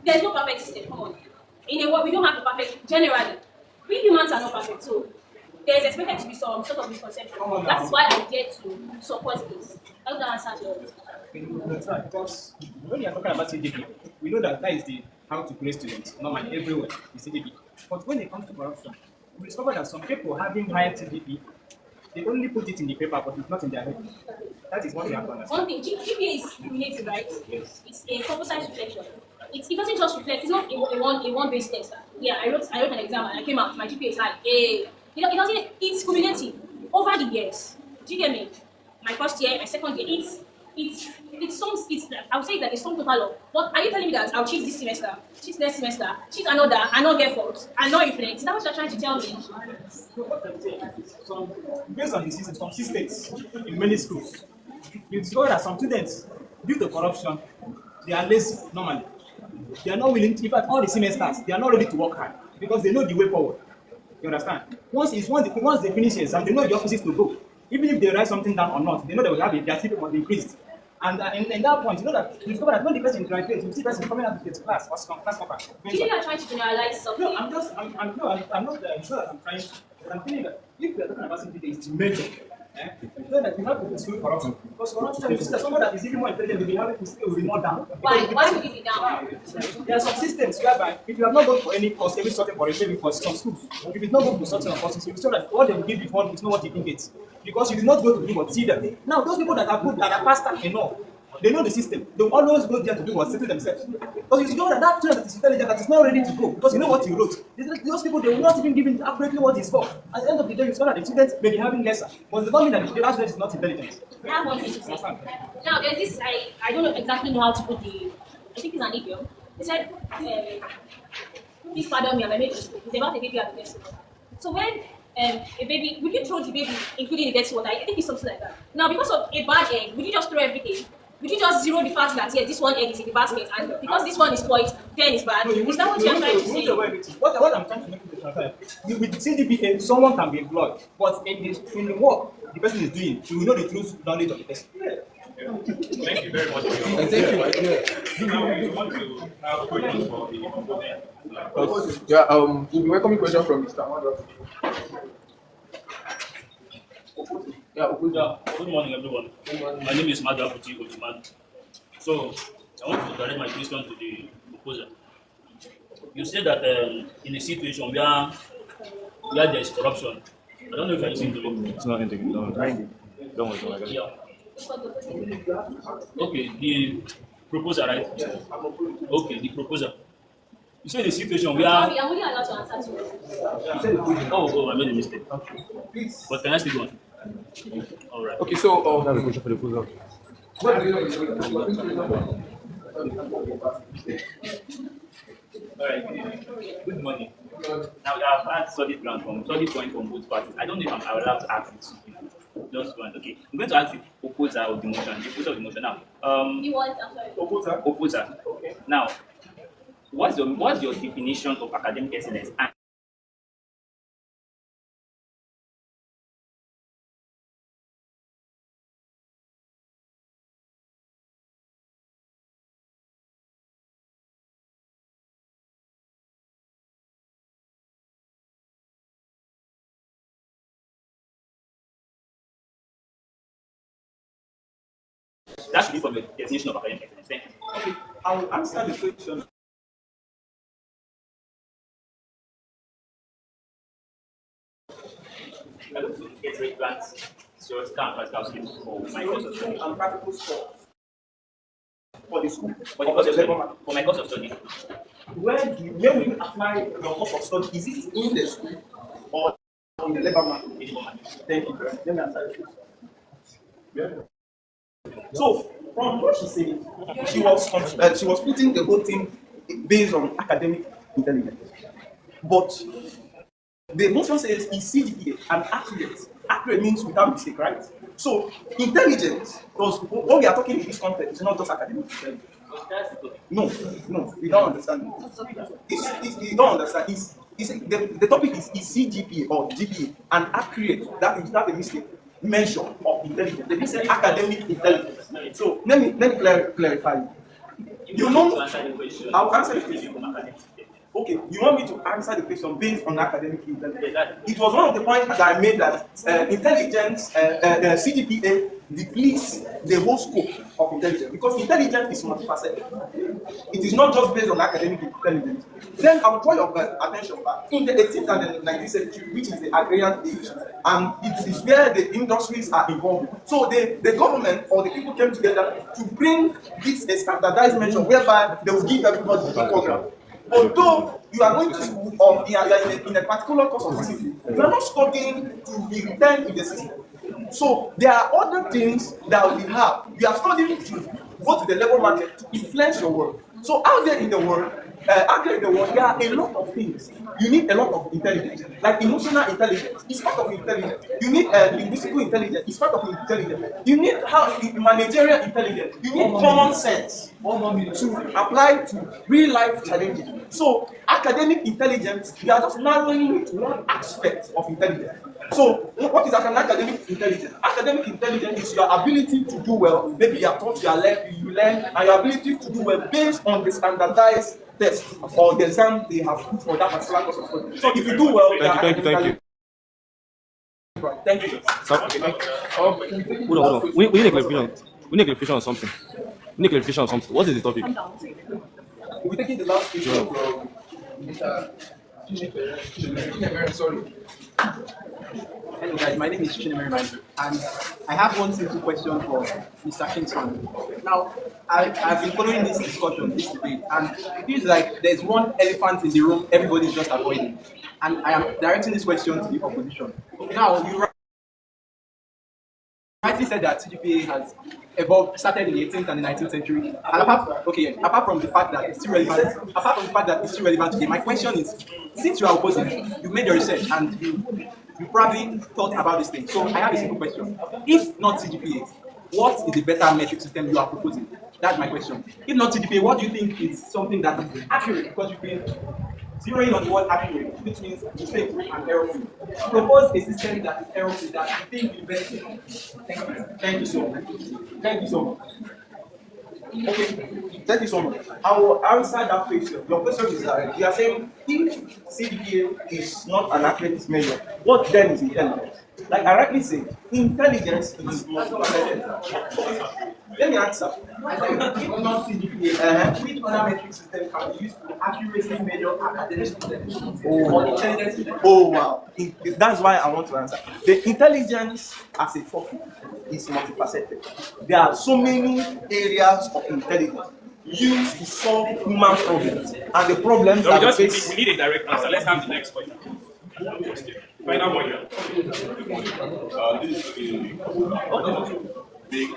Speaker 4: There's no perfect system, come on. In a world, we don't have a perfect, generally. We humans are not perfect, so there's expected to be some sort of misconception. That is why I get to support this. I hope that answers your question.
Speaker 8: that's right, because when you are talking about CGPA, we know that is the how to grade students, normally everywhere, the CGPA. But when it comes to corruption, we discover that some people having higher CGPA, they only put it in the paper, but it's not in their head. That is what we have to understand.
Speaker 4: One thing, GPA is cumulative, right?
Speaker 8: Yes.
Speaker 4: It's a composite reflection. It doesn't just reflect. It's not a one-based test. Yeah, I wrote an exam and I came out. My GPA is high. It doesn't. It's cumulative over the years. Do you get me? My first year, my second year. I would say that it's some total of. But are you telling me that I'll cheat this semester, cheat next semester, cheat another, and not get fault, and not reflect? Is that what you're trying to tell me?
Speaker 8: So what I'm saying is, based on the system, some systems in many schools, you discover that some students, due to corruption, they are lazy normally. They are not willing to, in fact, all the semesters, they are not ready to work hard because they know the way forward. You understand? Once they finish the exam, they know the offices to go. Even if they write something down or not, they know they will have it, their CPA must be increased. And in that point, you know that you discover that when the person graduates, you see the person coming out of the class or class worker.
Speaker 4: Do you think you're trying to generalize something?
Speaker 8: No, I'm not. It's not that I'm trying. But I'm feeling that if we are talking about something that is major, it's not that we have to exclude corruption. Because corruption is that someone that is even more intelligent than the one who will be more down.
Speaker 4: Why would it be down?
Speaker 8: There are some systems whereby if you have not gone for any course, every certain for maybe for some schools, if it's not going for certain courses, you saw that what they will give you one is not what you think it's. Because you did not go to do but see them. Now those people that are good, that are faster enough, They know the system. They will always go there to do what settle themselves. Because you know that student that is intelligent, that is not ready to go, because you know what you wrote. Those people, they will not even give him accurately what he's for. At the end of the day, you discover that the student may be having lesser, but it does not mean that the student is not intelligent.
Speaker 4: I have one thing to say. Now, there's this, I don't know exactly know how to put the, I think it's an idiom. They said, please pardon me, I'm a made mistake. It's about a baby at the best. So when a baby, would you throw the baby, including the dirty water? I think it's something like that. Now, because of a bad egg, would you just throw everything? Would you just zero the fact that, yes, this one egg is in the basket, and because this one is spoiled, then it's bad? Is that what you're trying to say?
Speaker 8: What I'm trying to make it transparent. With CGPA, someone can be employed, but in the work the person is doing, you will know the true knowledge of the person.
Speaker 1: Thank you very much for your
Speaker 2: Thank you.
Speaker 1: Now we want to have questions for the opponent.
Speaker 2: Yeah, we'll be welcoming question from Mr. Amanda. Yeah,
Speaker 9: Good morning, everyone. My name is Madha Puti Ojuman. So, I want to direct my question to the proposer. You said that in a situation where there is corruption, I don't know if I listened to it.
Speaker 5: It's not ending. Don't worry.
Speaker 9: Yeah. Okay, the proposer, right? Okay, the proposer. You said in a situation where.
Speaker 4: Sorry, I'm only allowed to answer to you.
Speaker 9: Oh, I made a mistake. But can I still go on? All right.
Speaker 2: Okay, so
Speaker 10: All right. Good morning. Now we have had solid point from both parties. I don't know if I'm allowed to ask this. Just one. Okay. I'm going to ask the opposer of the motion. The opposer of the motion now.
Speaker 4: You want, I'm sorry.
Speaker 10: Opposer. Okay. Now, what's your definition of academic excellence? And that should be from the definition of academic excellence. Thank you.
Speaker 7: Okay, I will answer the question.
Speaker 10: I look to get relevant theoretical and practical skills for my course of study.
Speaker 7: And practical skills for the school.
Speaker 10: For my course of study.
Speaker 7: Where will you apply your course of study? Is it in the school or in the labor market? Thank you. Let me answer this. Yeah. So, from what she said, she was putting the whole thing based on academic intelligence. But the motion says is CGPA and accurate. Accurate means without mistake, right? So, intelligence, because what we are talking in this context is not just academic intelligence. No, you don't understand. You don't understand. The topic is CGPA or GPA and accurate. That is not a mistake. Measure of intelligence. They didn't say academic intelligence. So let me clarify. You know, I'll answer the question. Okay, you want me to answer the question based on academic intelligence? It was one of the points that I made that intelligence, CGPA depletes the whole scope of intelligence because intelligence is multifaceted. It is not just based on academic intelligence. Then I will draw your attention back in the 18th and the 19th century, which is the agrarian age, and it is where the industries are involved. So the government or the people came together to bring this a standardized measure whereby they will give everybody the program. Although you are going to school or you are in a particular course of discipline, you are not studying to be retained in the system. So there are other things that we have. You are studying to go to the labor market to influence your work. So out there in the world, there are a lot of things. You need a lot of intelligence, like emotional intelligence. It's part of intelligence. You need linguistical intelligence. It's part of intelligence. You need managerial intelligence. You need common sense to apply to real life challenges. So academic intelligence, we are just narrowing it to one aspect of intelligence. So what is academic intelligence? Academic intelligence is your ability to do well. Maybe you are taught, you learn, and your ability to do well based on the standardized test or the exam they have put for that particular course of study. So if you do well,
Speaker 5: Thank you.
Speaker 7: Thank you.
Speaker 5: Hold on. We need a clarification. We need a clarification on something. We need a clarification on something. What is the topic?
Speaker 7: We're taking the last question from
Speaker 2: sorry.
Speaker 8: Hello guys, my name is CHINOYE, and
Speaker 11: I have one simple question for Mr. KINGSMAN. Now, I've been following this discussion, this debate, and it feels like there's one elephant in the room everybody's just avoiding. And I am directing this question to the opposition. Now, you rightly said that CGPA has evolved, started in the 18th and the 19th century. And apart from the fact that it's still relevant, today, my question is, since you are opposing, you made your research and you probably thought about this thing. So I have a simple question. If not CGPA, what is the better metric system you are proposing? That's my question. If not CGPA, what do you think is something that is accurate? Because you've been zeroing on the word accurate, which means mistake-free and error-free. Propose a system that is error-free, that you think will benefit. Thank you so much. Thank you so much. Okay, thank you so much. I will answer that question. Your question is that you are saying if CGPA is not an accurate measure, what then is intelligence? Like I rightly say, intelligence is multifaceted. Let me answer. I said, if not CGPA, which other metric system can be used to accurately measure academic intelligence or intelligence? Oh wow, that's why I want to answer. The intelligence as a topic is multifaceted. There are so many areas of intelligence used to solve human problems, and the problems that we face.
Speaker 1: We need a direct answer. Let's have the next question. Final one.
Speaker 12: This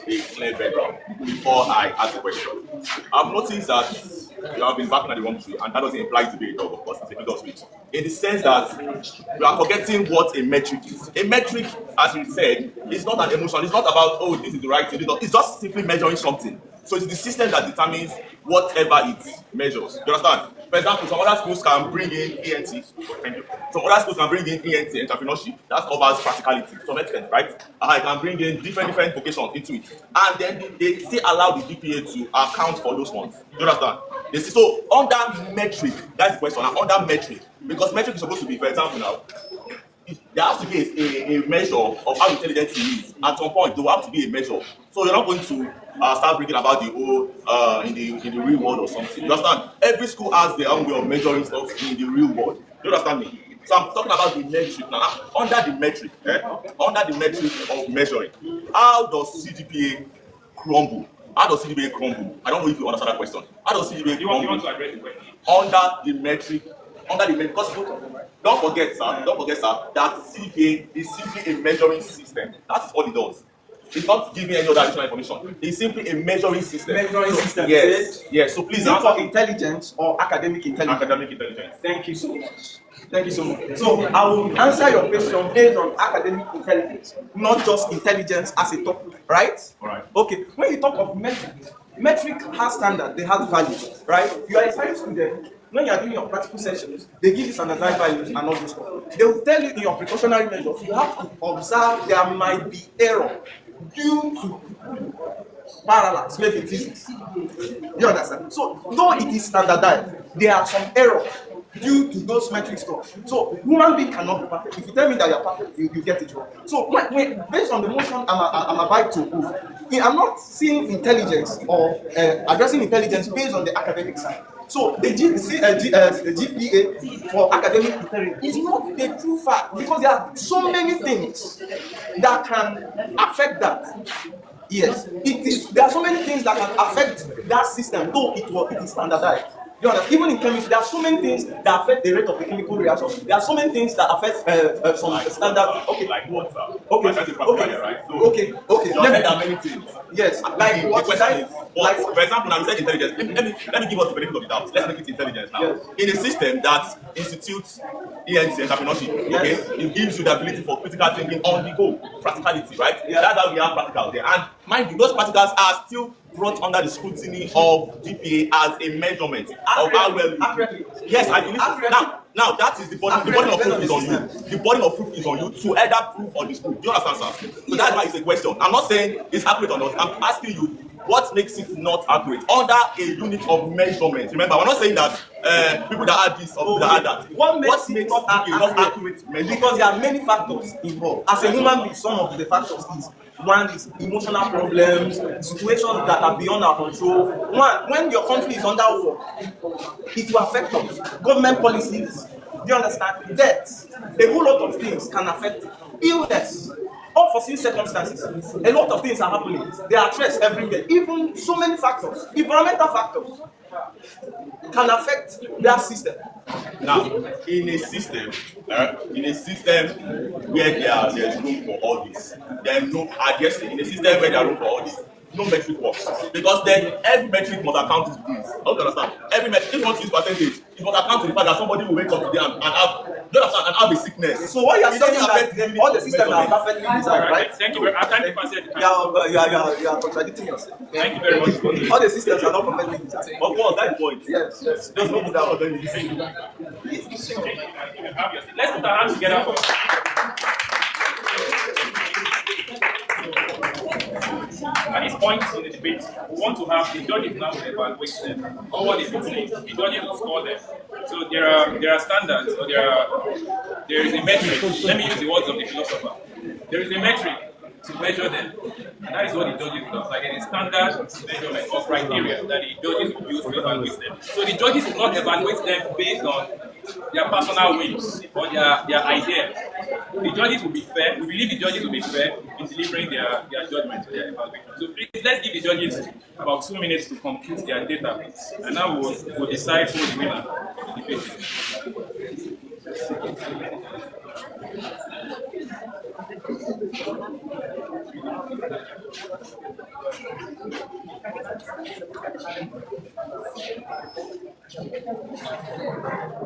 Speaker 12: is a clear background before I ask the question. I've noticed that you have been backing at the wrong tree, and that doesn't imply to be a dog, of course, it's a figure of speech. In the sense that you are forgetting what a metric is. A metric, as you said, is not an emotion. It's not about, oh, this is the right thing. It's just simply measuring something. So it's the system that determines whatever it measures. You understand? For example, some other schools can bring in ENT. Thank you. Some other schools can bring in ENT, entrepreneurship. That covers practicality to some extent, right? I can bring in different vocations into it. And then they still allow the GPA to account for those ones. You understand? So under metric, that's the question. Under metric, because metric is supposed to be, for example, now, there has to be a measure of how intelligent he is. At some point, there will have to be a measure. So you're not going to start thinking about the whole in the real world or something. You understand? Every school has their own way of measuring stuff in the real world. You understand me? So I'm talking about the metric now. Under the metric of measuring, how does CGPA crumble? How does CGPA crumble? I don't know if you understand that question. How does CGPA crumble?
Speaker 1: You want to address the question?
Speaker 12: Under the metric, because don't forget, sir, that CGPA is simply a measuring system. That is all it does. It's not giving any other additional information. It's simply a measuring system.
Speaker 11: Measuring system.
Speaker 12: Yes. Yes. So please
Speaker 11: answer. For intelligence or academic intelligence?
Speaker 12: Academic intelligence.
Speaker 11: Thank you so much. Thank you so much. So I will answer your question based on academic intelligence, not just intelligence as a topic, right?
Speaker 12: All right.
Speaker 11: Okay. When you talk of metric has standard, they have values, right? You are a science student. When you are doing your practical sessions, they give you standardized values and all this stuff. They will tell you in your precautionary measures, you have to observe there might be error due to parallax, maybe physics. You understand? So, though it is standardized, there are some errors due to those metric stuff. So, human being cannot be perfect. If you tell me that you are perfect, you get it wrong. So, based on the motion I'm about to prove, I'm not seeing intelligence or addressing intelligence based on the academic side. So the GPA for academic intelligence is not the true fact, because there are so many things that can affect that. Yes, it is. There are so many things that can affect that system, though it is standardized. You understand? Even in chemistry, there are so many things that affect the rate of the chemical reaction. There are so many things that affect some standard. Okay.
Speaker 12: Like what?
Speaker 11: Okay. Okay.
Speaker 12: There are many things.
Speaker 11: Yes.
Speaker 12: Like what? The question is, for example, now you said intelligence. Let me give us the benefit of the doubt. Let's make it intelligence now. Yes. In a system that institutes ENT entrepreneurship, yes. Okay, it gives you the ability for critical thinking on the go, practicality, right? Yeah. That's how we have practical there. And mind you, those practicals are still brought under the scrutiny of GPA as a measurement of how well you. Yes, I believe. Now that is the burden of proof is on you. The burden of proof is on you to either prove or disprove. Do you understand, sir? So that's why it's a question. I'm not saying it's accurate or not. I'm asking you what makes it not accurate under a unit of measurement. Remember, we're not saying that people that add this or people that add that.
Speaker 11: What makes it not accurate? Because there are many factors involved. As a human being, some of the factors is one is emotional problems, situations that are beyond our control. One, when your country is under war, it will affect us. Government policies, do you understand? Death, a whole lot of things can affect it. Illness, unforeseen circumstances. A lot of things are happening. There are threats everywhere. Even so many factors, environmental factors, can affect their system.
Speaker 12: Now, in a system where there's room for all this, then no, I guess in a system where there's room for all this, no metric works. Because then every metric must account to this. I don't understand. Every metric, if you want to use percentage, it must account to the fact that somebody will wake up today and have, you understand, and have a sickness.
Speaker 11: So what you are
Speaker 12: It doesn't
Speaker 11: saying
Speaker 12: affect
Speaker 11: that all the systems are perfectly designed, right?
Speaker 1: Thank you very much. Thank you for saying
Speaker 11: You are contradicting yourself.
Speaker 1: Thank you very much.
Speaker 11: All the systems are not perfectly designed.
Speaker 12: Of course, that's the point.
Speaker 11: Yes.
Speaker 12: There's no doubt about it.
Speaker 1: Let's put our hands together for. At this point in the debate, we want to have the judges now evaluate them. Or what is happening? The judges will score them. So there are standards, or there is a metric. Let me use the words of the philosopher. There is a metric to measure them. And that is what the judges do. Like a standard measurement or criteria that the judges will use to evaluate them. So the judges will not evaluate them based on their personal whims or their ideas. The judges will be fair. We believe the judges will be fair in delivering their judgment or their evaluation. So please, let's give the judges about 2 minutes to compute their data. And now we'll decide who is the winner of the debate.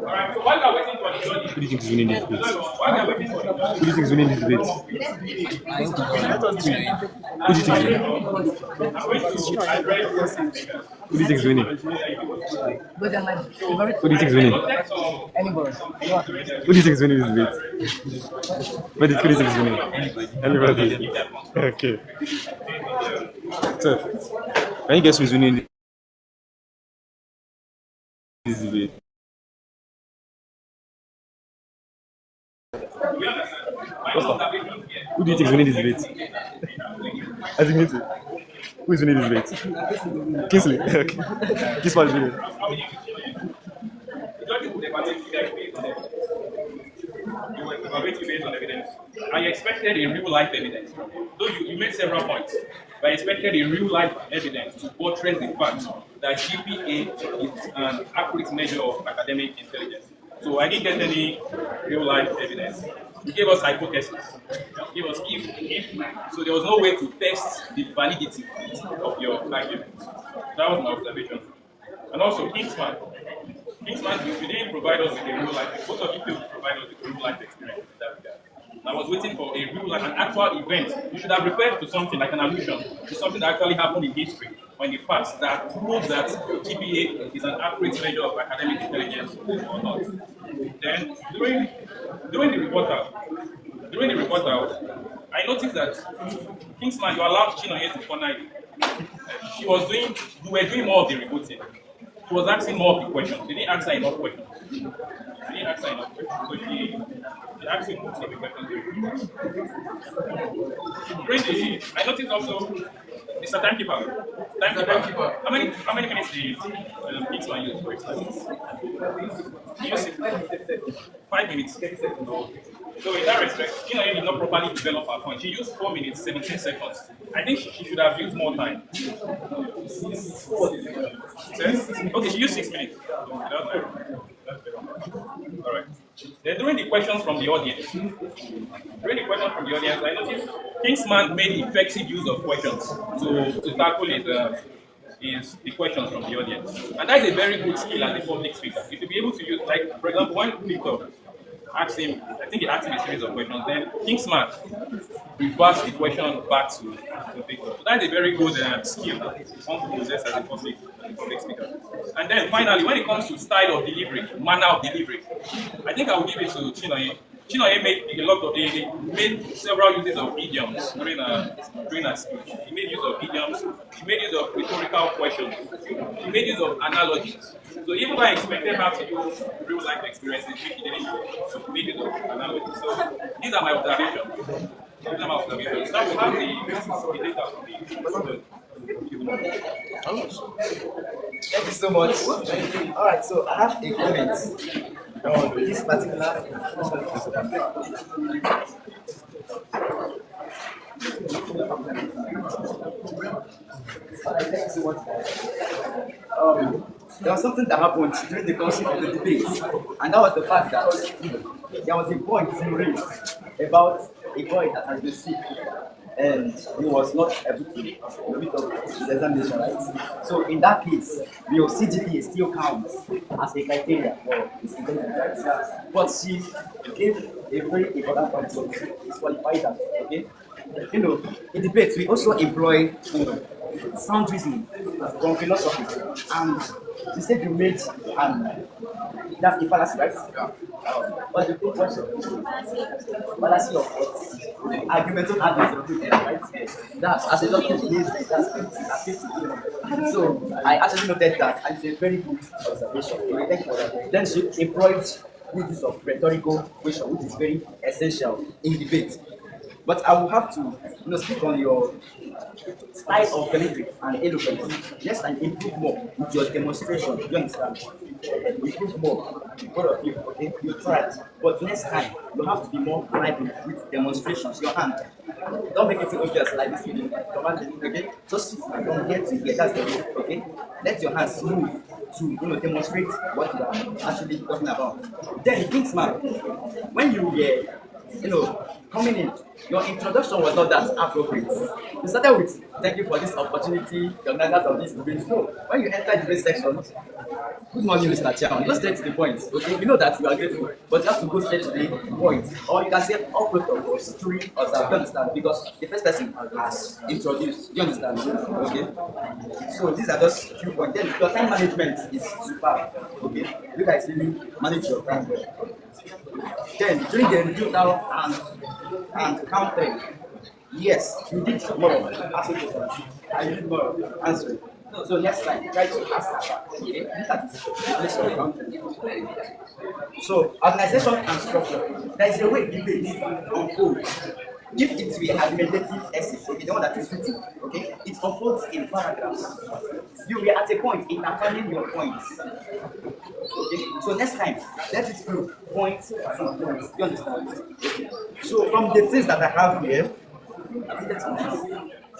Speaker 1: Alright, so while we are waiting for the judges,
Speaker 5: Who do you think is winning this debate?
Speaker 1: while we are waiting for the judges,
Speaker 5: Who do you think is winning this debate? Who do you think is winning? Who do you think is winning? Who do you think is winning? Who do you think is winning this debate? Who do you think is winning? Anybody? Okay. So, can you guess who's winning this debate? Who do you think is winning this debate? As you mean to, who is winning this debate? Kingsley. Okay. Kingsman is winning.
Speaker 1: the judges will evaluate you guys based on evidence. They will evaluate you based on evidence. I expected a real life evidence. Though you made several points, but I expected a real life evidence to buttress the fact that GPA is an accurate measure of academic intelligence. So I didn't get any real life evidence. You gave us hypotheses. You gave us if. So there was no way to test the validity of your argument. That was my observation. And also, Kingsman, you didn't provide us with a real life. Both of you failed to provide us with a real life experience in that regard. I was waiting for a real life, an actual event. You should have referred to something like an allusion to something that actually happened in history or in the past that proves that GPA is an accurate measure of academic intelligence or not. Then during the report out, I noticed that Kingsman, you allowed CHINOYE to corner you. You were doing more of the reporting. She was asking more of the questions. She didn't answer enough questions. So she asked him most of the questions. I noticed also Mr. Timekeeper. How many minutes do you Kingsman use for exercise? He used 5 minutes. So in that respect, CHINOYE did not properly develop her point. She used 4 minutes, 17 seconds. I think she should have used more time. Okay, she used 6 minutes. All right. Then during the questions from the audience, I noticed Kingsman made effective use of questions to tackle the questions from the audience. And that is a very good skill as a public speaker. You should be able to use, like, for example, when Victor asked him, I think he asked him a series of questions, then Kingsman reversed the question back to Victor. So that's a very good skill that one to possess as a public speaker. And then finally, when it comes to style of delivery, manner of delivery, I think I will give it to CHINOYE. CHINOYE made several uses of idioms during her speech. He made use of idioms, he made use of rhetorical questions, he made use of analogies. So even though I expected her to use real life experiences, she didn't make use of analogies. So these are my observations. That will have the data from the
Speaker 13: Thank you so much. All right, so I have a comment on this particular. There was something that happened during the course of the debate, and that was the fact that there was a point you raised about a boy that has been sick and he was not able to meet up his examination, right? So in that case, your CGPA still counts as a criteria for his intelligence, right? But she gave a very important point to disqualify that, okay? You know, in debates, we also employ sound reasoning from philosophy, and she said you made that's the fallacy, right? What's the fallacy of what? Argumental argument, right? That's as a doctor, that's 50. So I actually noted that, and it's a very good observation. Thank you for that. Then she employed use of rhetorical question, which is very essential in debate. But I will have to speak on your style of delivery and eloquence. Next time, improve more with your demonstration. You understand? Improve more. Both of you, okay? You tried. But next time, you have to be more lively with demonstrations. Your hand. Don't make it obvious like this. Okay? Just from here to here. That's the way. Okay? Let your hands move to demonstrate what you are actually talking about. Then, Kingsman, when you were coming in, your introduction was not that appropriate. You started with, thank you for this opportunity, the organizers of this debate. No, when you enter the debate section, good morning, Mr. Chairman. Go straight to the point. Okay, we know that you are grateful, but you have to go straight to the point. Or you can say all protocols, three or seven. You understand? Because the first person has introduced. You understand? Okay. So these are just a few points. Then your time management is superb. Okay, you guys really manage your time well. Then during the review now and counting, yes, you did more of asking questions. I did more of answering. So next time, try to ask that. Okay, that is place of counting. So organization and structure. There is a way debate unfolds. If it be argumentative essay, okay, the one that is written, okay, it unfolds in paragraphs. You will at a point in affirming your points. Okay, so next time, let it flow point to point. You understand? Okay. So from the things that I have here,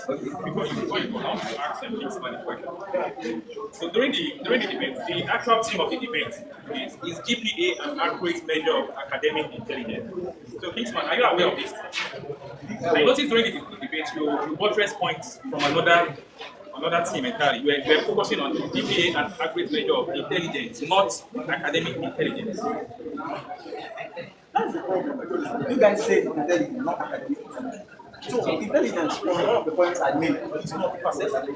Speaker 1: Before you go, I want to ask Kingsman a question. So during the debate, the actual theme of the debate is GPA an accurate measure of academic intelligence. So Kingsman, are you aware of this? I noticed during the debate you buttress points from another team entirely. You were focusing on GPA an accurate measure of intelligence, not academic intelligence.
Speaker 6: That's the problem. You guys say intelligence, not academic. So intelligence, from one of the points I made, is multifaceted.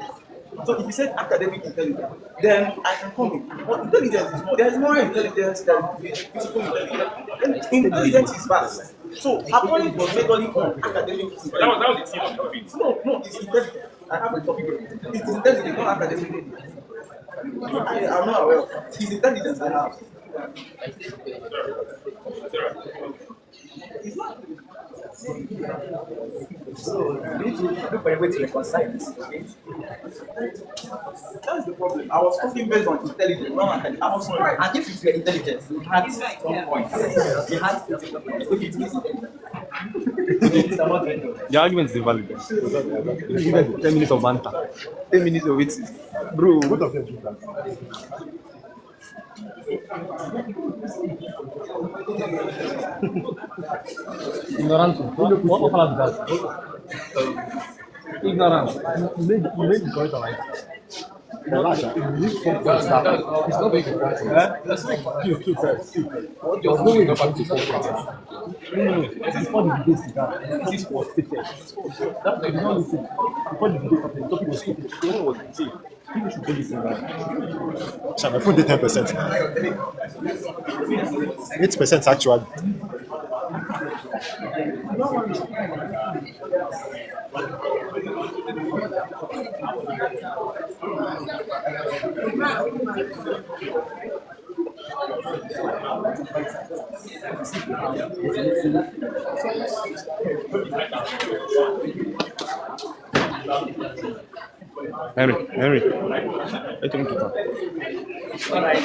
Speaker 6: So if you said academic intelligence, then I can come in. But intelligence is more. There is more intelligence than physical intelligence. Intelligence is vast. So according to majorly on academic intelligence.
Speaker 1: But that was the theme of the debate.
Speaker 6: No, it's intelligence. I have a topic. It's intelligence, not academic. I'm not aware of it. It's intelligence I have.
Speaker 13: So you need to look for a way to reconcile this. Okay?
Speaker 6: That's the problem. I was talking based on intelligence, not academic. I was right.
Speaker 13: And if it's your intelligence, you had some points. You had 50 points. If it is
Speaker 5: The argument is invalid. You guys 10 minutes of banter.
Speaker 6: 10 minutes of it.
Speaker 5: Bro, what of you? Ignorance. What of that? Ignorance. You made the correct right. It's not very important. Let's make you first. What you're doing about to focus. No, this is for the debate. This is for statements. That's why you don't listen. Before the debate, the topic was stupid. No one was saying. People should take this in mind.
Speaker 14: My phone did 10%. 8% actually.
Speaker 5: Henry, I think
Speaker 11: All right.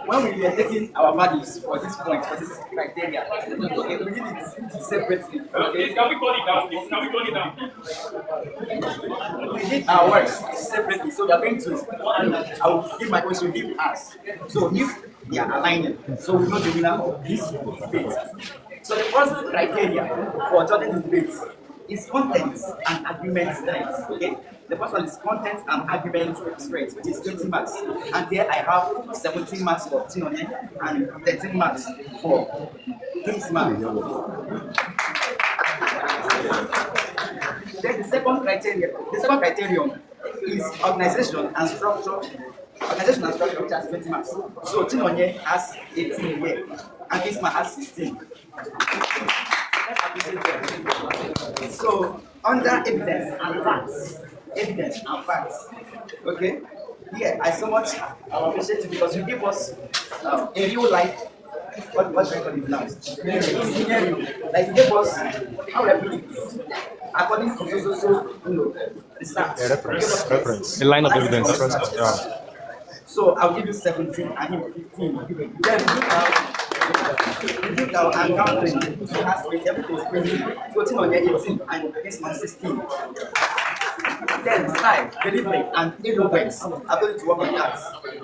Speaker 11: When we were taking our values for this point, for this criteria, okay, we did it separately. Okay?
Speaker 1: Can we call it down, please? Can we call it down?
Speaker 11: We did our works separately, so we are going to. I will give my question, give us. So if they are aligning, so we know the winner of this debate. So the first criteria for judging this debate is content and agreement strength. Okay, the first one is content and agreement strength, which is 20 marks. And there I have 17 marks for CHINOYE and 13 marks for KINGSMAN. Then the second criterion is organization and structure. Organization and structure, which has 20 marks. So CHINOYE has 18 here, and KINGSMAN has 16. So under evidence and facts, okay. Yeah, I so much appreciate it because you give us a real life. What do you call it now? Scenario. Like you gave us how I put it. According to research.
Speaker 5: Yeah, reference. A line of evidence. Yeah.
Speaker 11: So I'll give you 17 and him 15. Then we did our encountering. So has everything is crazy. So CHINOYE 18 and KINGSMAN 16. Then style, delivery, and eloquence are going to work on that.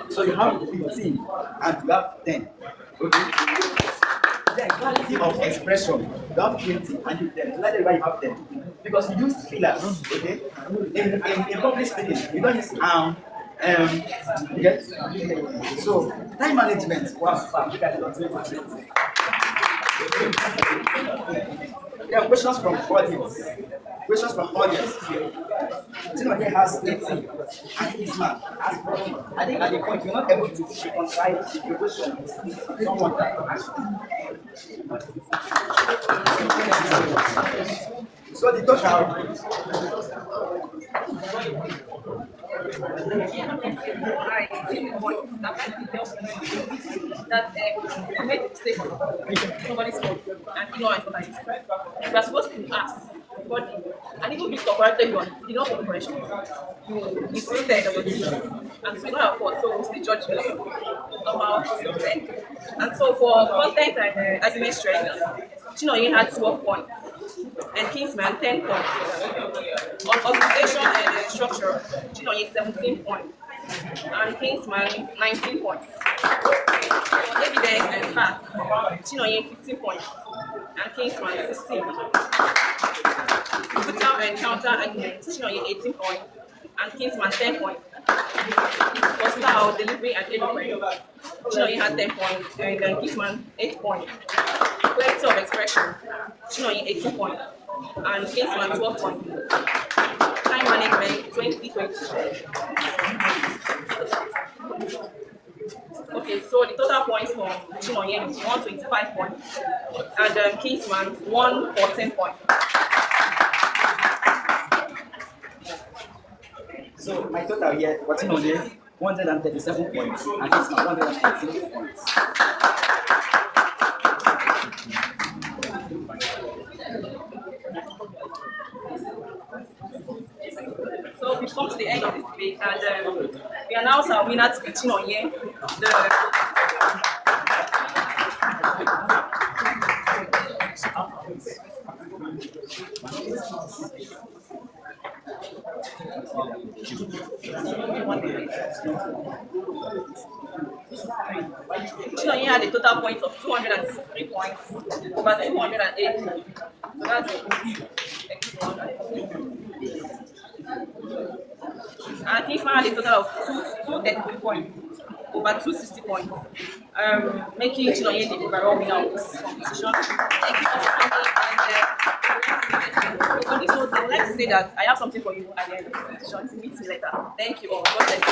Speaker 11: So you have 15 and you have 10. Okay. Then quality of expression, you have 20 and you 10. Let everybody have 10. Because you use fillers, okay? In public speaking, you don't use yes. So time management was there are questions from audience. CHINOYE has 18 and KINGSMAN has 40. I think at the point you're not able to reconcile the question with someone that so the total
Speaker 3: that you made a mistake, somebody's fault, and you know it's like you are supposed to ask before and even if you corrected you on it, you don't put the correction. You insisted on it, and so you don't have fault, so we'll still judge you about it. And so for content and argument strength, CHINOYE had 12 points. And KINGSMAN 10 points. On organization and structure, CHINOYE 17 points. And KINGSMAN 19 points. On evidence and fact, CHINOYE 15 points. And KINGSMAN 16. Total and counter arguments, CHINOYE 18 points. And KINGSMAN 10 points. For style, delivery, and eloquence, CHINOYE had 10 points. And KINGSMAN 8 points. Clarity of expression, CHINOYE 18 points, and KINGSMAN 12 points. Time management, 2020. Okay, so the total points for CHINOYE is 125 points, and KINGSMAN 114 points.
Speaker 11: So my total here for CHINOYE 137 points, and KINGSMAN 118 points.
Speaker 3: So we've come to the end of this debate, and we announce our winner to be CHINOYE. CHINOYE had a total point of 263 points over 208. So that's it. And KINGSMAN had a total of 233 points over 260 points, making CHINOYE the overall winner of this competition. Thank you for coming. And on this note, I would like to say that I have something for you at the end of the competition. Meet me later. Thank you all. God bless you.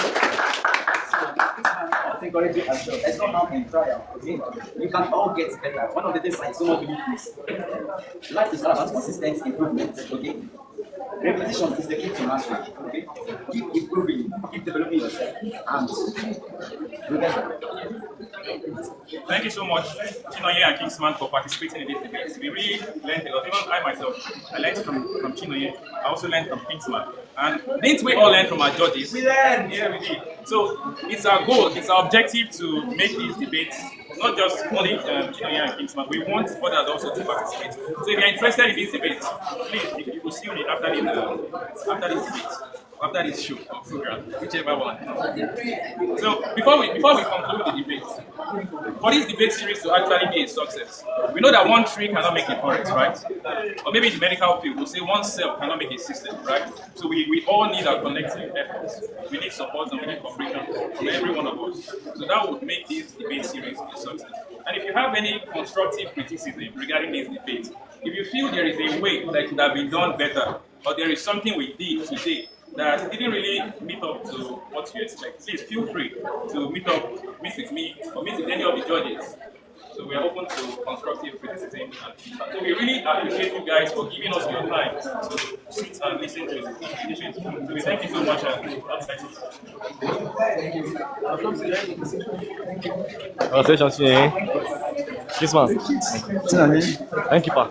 Speaker 11: Let's encourage you as well. Let's not harm in trial. Okay? You can all get better. One of the things I so much believe is life is all about consistent improvement. Okay? Repetition is the key to mastery. Okay? Keep improving, keep developing yourself, and remember.
Speaker 1: Thank you so much, CHINOYE and KINGSMAN, for participating in this debate. We really learned a lot. Even I myself, I learned from CHINOYE. I also learned from KINGSMAN. And didn't we all learn from our judges? We learned! Yeah, we did. So it's our goal, it's our objective to make these debates not just only CHINOYE and KINGSMAN. We want others also to participate. So if you're interested in this debate, please, you will see me after this debate. After this show or program, whichever one. So before we conclude the debate, for this debate series to actually be a success, we know that one tree cannot make a forest, right? Or maybe in the medical field, we'll say one cell cannot make a system, right? So we all need our collective efforts. We need support and we need cooperation from every one of us. So that would make this debate series a success. And if you have any constructive criticism regarding this debate, if you feel there is a way that could have been done better, or there is something we did today that didn't really meet up to what you expect, please feel free to meet with me or meet with any of the judges. So we are open to constructive criticism and feedback. So we really appreciate you guys for giving us your time to sit and listen to the presentation. So we thank you so much and God bless you.
Speaker 5: This one. Thank you, Pa.